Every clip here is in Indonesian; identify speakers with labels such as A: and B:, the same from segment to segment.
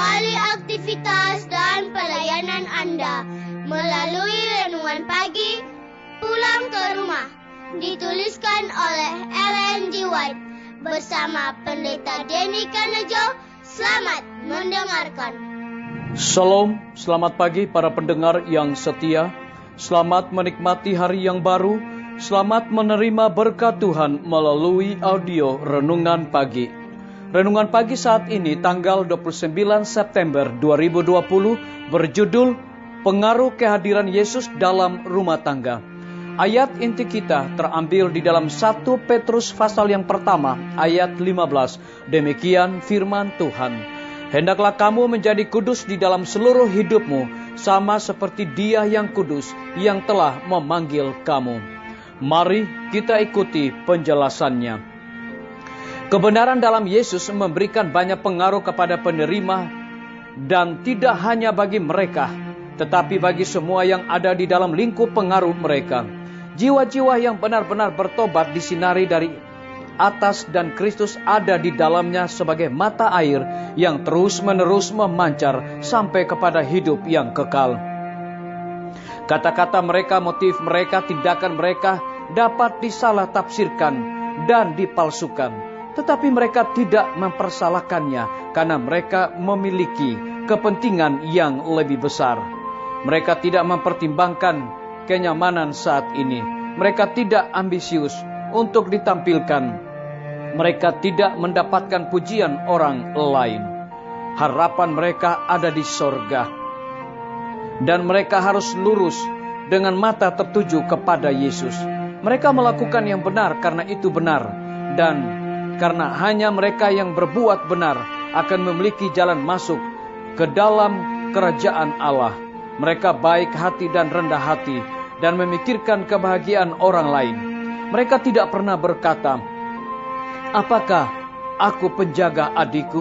A: Awali aktivitas dan pelayanan Anda melalui renungan pagi Pulang ke Rumah, dituliskan oleh Ellen G. White bersama Pendeta Denny Kanejo. Selamat mendengarkan.
B: Shalom, selamat pagi para pendengar yang setia. Selamat menikmati hari yang baru. Selamat menerima berkat Tuhan melalui audio Renungan Pagi. Renungan Pagi saat ini tanggal 29 September 2020 berjudul Pengaruh Kehadiran Yesus dalam Rumah Tangga. Ayat inti kita terambil di dalam 1 Petrus pasal yang pertama ayat 15. Demikian firman Tuhan. Hendaklah kamu menjadi kudus di dalam seluruh hidupmu, sama seperti Dia yang kudus yang telah memanggil kamu. Mari kita ikuti penjelasannya. Kebenaran dalam Yesus memberikan banyak pengaruh kepada penerima, dan tidak hanya bagi mereka, tetapi bagi semua yang ada di dalam lingkup pengaruh mereka. Jiwa-jiwa yang benar-benar bertobat disinari dari atas, dan Kristus ada di dalamnya sebagai mata air yang terus-menerus memancar sampai kepada hidup yang kekal. Kata-kata mereka, motif mereka, tindakan mereka dapat disalah tafsirkan dan dipalsukan, tetapi mereka tidak mempersalahkannya karena mereka memiliki kepentingan yang lebih besar. Mereka tidak mempertimbangkan kenyamanan saat ini. Mereka tidak ambisius untuk ditampilkan. Mereka tidak mendapatkan pujian orang lain. Harapan mereka ada di sorga. Dan mereka harus lurus dengan mata tertuju kepada Yesus. Mereka melakukan yang benar karena itu benar. Dan karena hanya mereka yang berbuat benar akan memiliki jalan masuk ke dalam kerajaan Allah. Mereka baik hati dan rendah hati, dan memikirkan kebahagiaan orang lain. Mereka tidak pernah berkata, "Apakah aku penjaga adikku?"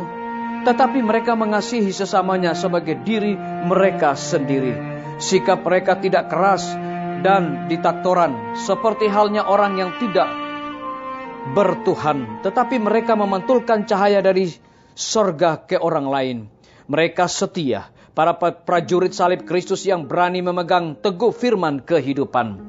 B: Tetapi mereka mengasihi sesamanya sebagai diri mereka sendiri. Sikap mereka tidak keras dan ditaktoran, seperti halnya orang yang tidak bertuhan. Tetapi mereka memantulkan cahaya dari sorga ke orang lain. Mereka setia, para prajurit salib Kristus yang berani memegang teguh firman kehidupan.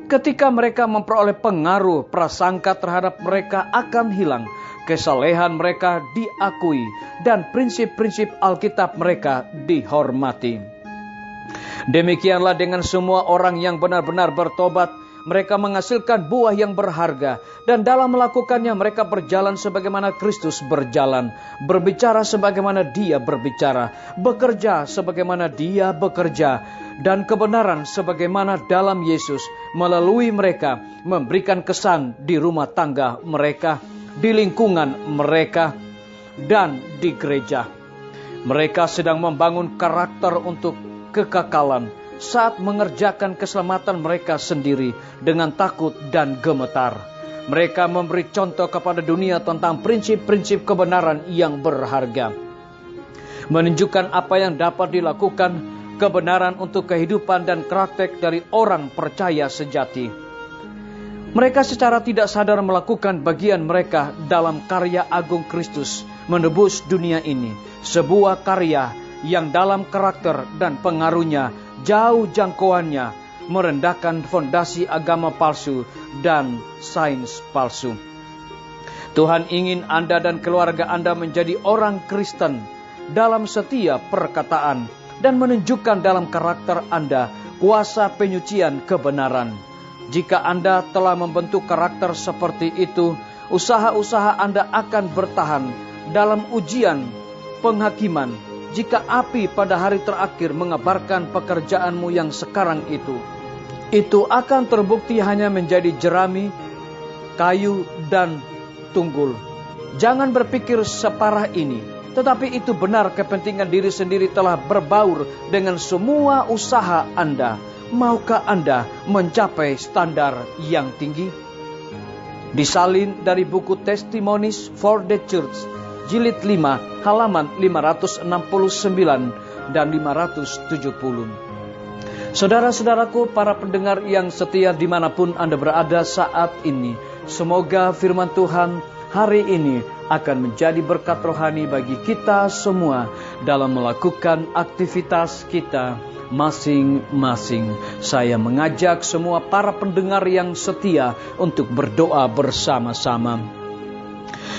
B: Ketika mereka memperoleh pengaruh, prasangka terhadap mereka akan hilang. Kesalehan mereka diakui dan prinsip-prinsip Alkitab mereka dihormati. Demikianlah dengan semua orang yang benar-benar bertobat. Mereka menghasilkan buah yang berharga, dan dalam melakukannya mereka berjalan sebagaimana Kristus berjalan, berbicara sebagaimana Dia berbicara, bekerja sebagaimana Dia bekerja, dan kebenaran sebagaimana dalam Yesus melalui mereka memberikan kesan di rumah tangga mereka, di lingkungan mereka, dan di gereja. Mereka sedang membangun karakter untuk kekekalan saat mengerjakan keselamatan mereka sendiri dengan takut dan gemetar. Mereka memberi contoh kepada dunia tentang prinsip-prinsip kebenaran yang berharga. Menunjukkan apa yang dapat dilakukan, kebenaran untuk kehidupan dan praktek dari orang percaya sejati. Mereka secara tidak sadar melakukan bagian mereka dalam karya agung Kristus menebus dunia ini. Sebuah karya yang dalam karakter dan pengaruhnya jauh jangkauannya merendahkan fondasi agama palsu dan sains palsu. Tuhan ingin Anda dan keluarga Anda menjadi orang Kristen dalam setiap perkataan dan menunjukkan dalam karakter Anda kuasa penyucian kebenaran. Jika Anda telah membentuk karakter seperti itu, usaha-usaha Anda akan bertahan dalam ujian penghakiman. Jika api pada hari terakhir mengabarkan pekerjaanmu yang sekarang itu akan terbukti hanya menjadi jerami, kayu, dan tunggul. Jangan berpikir separah ini, tetapi itu benar kepentingan diri sendiri telah berbaur dengan semua usaha Anda. Maukah Anda mencapai standar yang tinggi? Disalin dari buku Testimonies for the Church, Jilid 5, halaman 569 dan 570. Saudara-saudaraku, para pendengar yang setia dimanapun Anda berada saat ini, semoga firman Tuhan hari ini akan menjadi berkat rohani bagi kita semua dalam melakukan aktivitas kita masing-masing. Saya mengajak semua para pendengar yang setia untuk berdoa bersama-sama.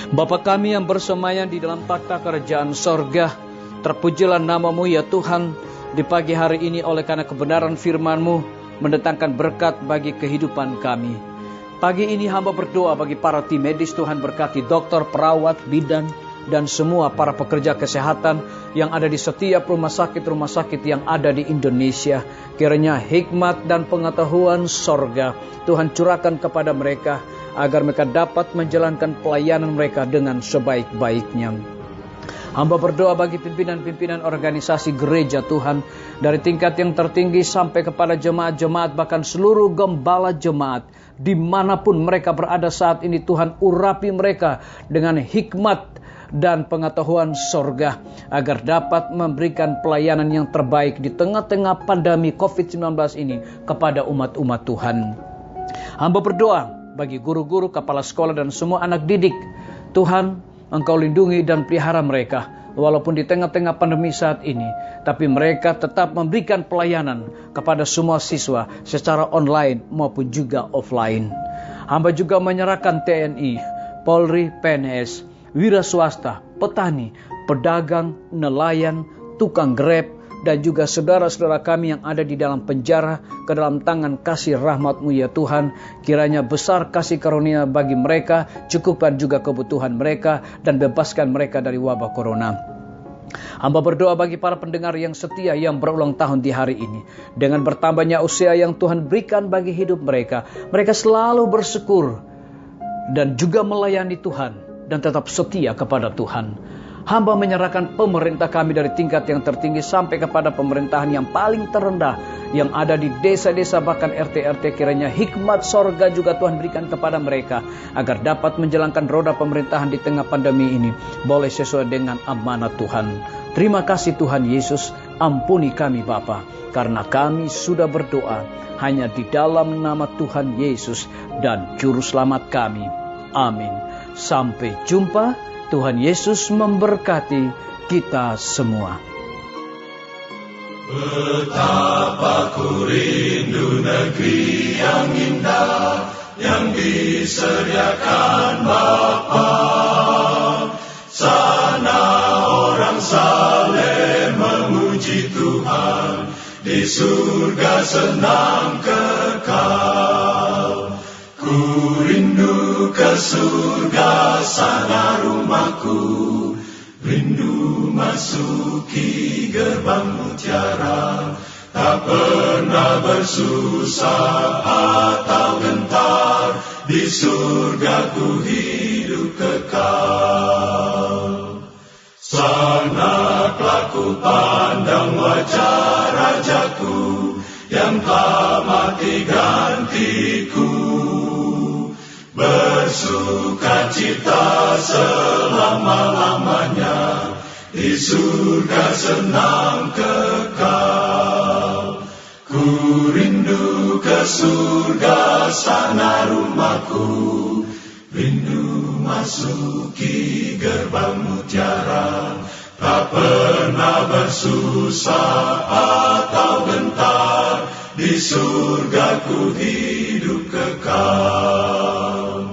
B: Bapa kami yang bersemayam di dalam takhta kerajaan sorga, terpujilah nama-Mu ya Tuhan di pagi hari ini oleh karena kebenaran firman-Mu mendatangkan berkat bagi kehidupan kami. Pagi ini hamba berdoa bagi para tim medis, Tuhan berkati dokter, perawat, bidan, dan semua para pekerja kesehatan yang ada di setiap rumah sakit yang ada di Indonesia. Kiranya hikmat dan pengetahuan sorga Tuhan curahkan kepada mereka, agar mereka dapat menjalankan pelayanan mereka dengan sebaik-baiknya. Hamba berdoa bagi pimpinan-pimpinan organisasi gereja Tuhan, dari tingkat yang tertinggi sampai kepada jemaat-jemaat, bahkan seluruh gembala jemaat, dimanapun mereka berada saat ini. Tuhan urapi mereka dengan hikmat dan pengetahuan sorga, agar dapat memberikan pelayanan yang terbaik di tengah-tengah pandemi COVID-19 ini kepada umat-umat Tuhan. Hamba berdoa bagi guru-guru, kepala sekolah, dan semua anak didik. Tuhan, Engkau lindungi dan pelihara mereka, walaupun di tengah-tengah pandemi saat ini, tapi mereka tetap memberikan pelayanan kepada semua siswa secara online maupun juga offline. Hamba juga menyerahkan TNI, Polri, PNS, wira swasta, petani, pedagang, nelayan, tukang grab, dan juga saudara-saudara kami yang ada di dalam penjara ke dalam tangan kasih rahmat-Mu ya Tuhan. Kiranya besar kasih karunia bagi mereka, cukupkan juga kebutuhan mereka, dan bebaskan mereka dari wabah corona. Hamba berdoa bagi para pendengar yang setia yang berulang tahun di hari ini. Dengan bertambahnya usia yang Tuhan berikan bagi hidup mereka, mereka selalu bersyukur dan juga melayani Tuhan dan tetap setia kepada Tuhan. Hamba menyerahkan pemerintah kami dari tingkat yang tertinggi sampai kepada pemerintahan yang paling terendah yang ada di desa-desa, bahkan RT-RT. Kiranya hikmat sorga juga Tuhan berikan kepada mereka, agar dapat menjalankan roda pemerintahan di tengah pandemi ini boleh sesuai dengan amanat Tuhan. Terima kasih Tuhan Yesus, ampuni kami Bapa, karena kami sudah berdoa hanya di dalam nama Tuhan Yesus dan Juru Selamat kami. Amin. Sampai jumpa. Tuhan Yesus memberkati kita semua.
C: Betapa ku rindu negeri yang indah yang disediakan Bapa. Sana orang saleh memuji Tuhan, di surga senang kekal. Ku rindu ke surga, sana rumahku, rindu masuki gerbang mutiara, tak pernah bersusah atau gentar, di surga ku hidup kekal. Sana ku pandang wajah rajaku, yang telah mati gantiku, bersuka cita selama-lamanya, di surga senang kekal. Ku rindu ke surga, sana rumahku, rindu masuki gerbang mutiara, tak pernah bersusah atau gentar, di surga ku hidup kekal.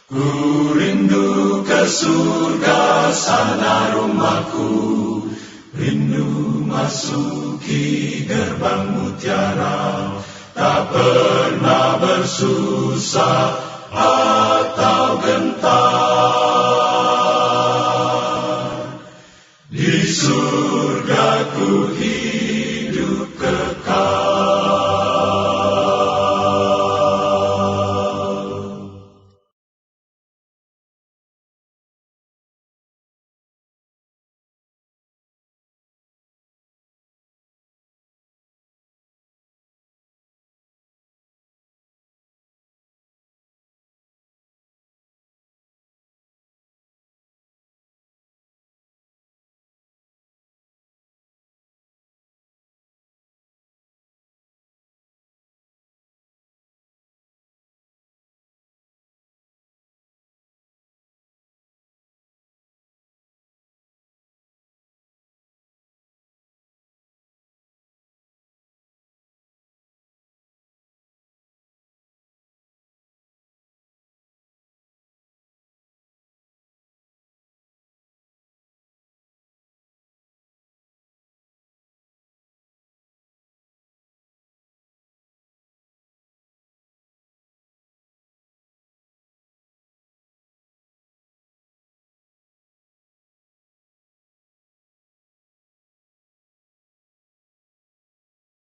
C: Ku rindu ke surga, sana rumahku, rindu masuki gerbang mutiara, tak pernah bersusah atau gentar.